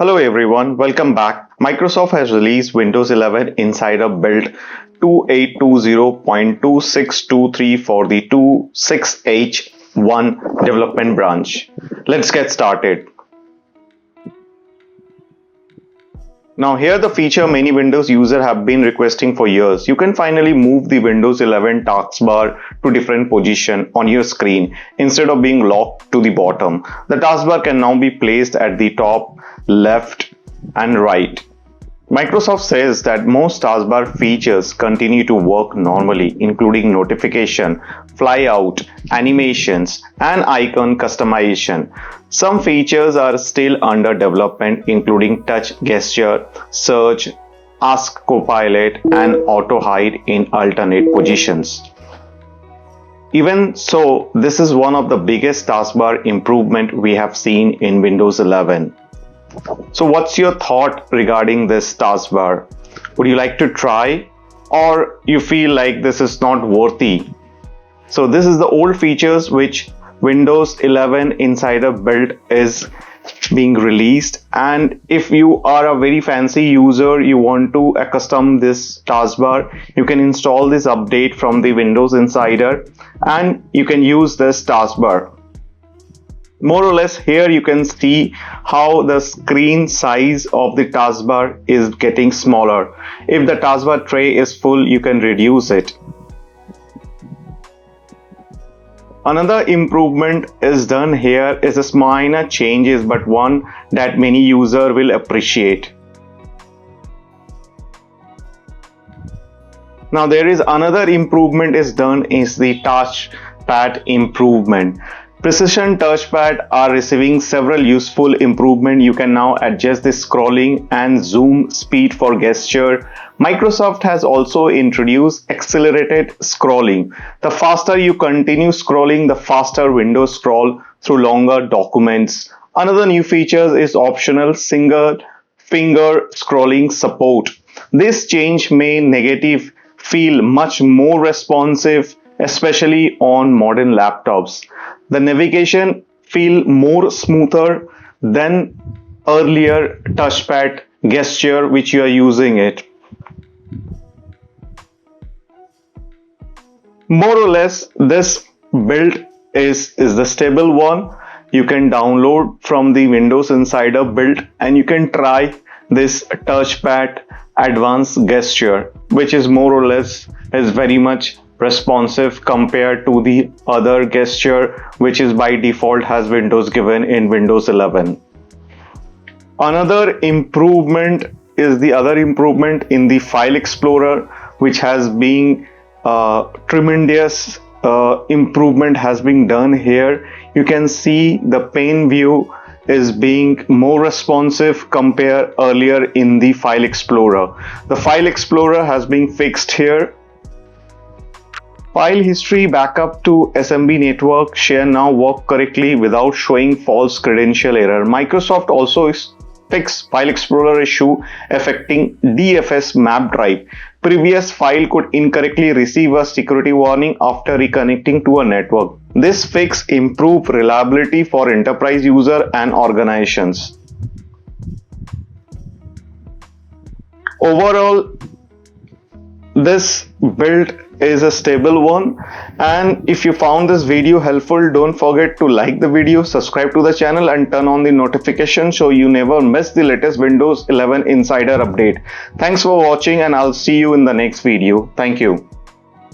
Hello everyone, welcome back. Microsoft has released Windows 11 Insider Build 2820.2623 for the 26H1 development branch. Let's get started. Now here the feature many Windows users have been requesting for years. You can finally move the Windows 11 taskbar to different position on your screen instead of being locked to the bottom. The taskbar can now be placed at the top, left and right. Microsoft says that most taskbar features continue to work normally, including notification, flyout, animations, and icon customization. Some features are still under development, including touch gesture, search, ask Copilot, and auto hide in alternate positions. Even so, this is one of the biggest taskbar improvement we have seen in Windows 11. So what's your thought regarding this taskbar? Would you like to try, or you feel like this is not worthy? So this is the old features which Windows 11 Insider Build is being released, and if you are a very fancy user, you want to accustom this taskbar, you can install this update from the Windows Insider and you can use this taskbar. More or less here you can see how the screen size of the taskbar is getting smaller. If the taskbar tray is full, you can reduce it. Another improvement is done here is a minor changes, but one that many users will appreciate. Now there is another improvement is done is the touchpad improvement. Precision touchpad are receiving several useful improvements. You can now adjust the scrolling and zoom speed for gesture. Microsoft has also introduced accelerated scrolling. The faster you continue scrolling, the faster Windows scroll through longer documents. Another new feature is optional single finger scrolling support. This change may feel much more responsive, especially on modern laptops. The navigation feel more smoother than earlier touchpad gesture which you are using it. More or less this build is the stable one. You can download from the Windows Insider Build and you can try this touchpad advanced gesture, which is more or less is very much responsive compared to the other gesture which is by default has Windows given in Windows 11. Another improvement is the other improvement in the File Explorer, which has been tremendous improvement has been done here. You can see the pane view is being more responsive compared earlier in the File Explorer. The File Explorer has been fixed here. File history backup to SMB network share now work correctly without showing false credential error. Microsoft also fixed File Explorer issue affecting DFS map drive. Previous file could incorrectly receive a security warning after reconnecting to a network. This fix improved reliability for enterprise user and organizations. Overall, this build is a stable one, and if you found this video helpful, don't forget to like the video, subscribe to the channel and turn on the notification so you never miss the latest Windows 11 Insider update. Thanks for watching and I'll see you in the next video. Thank you.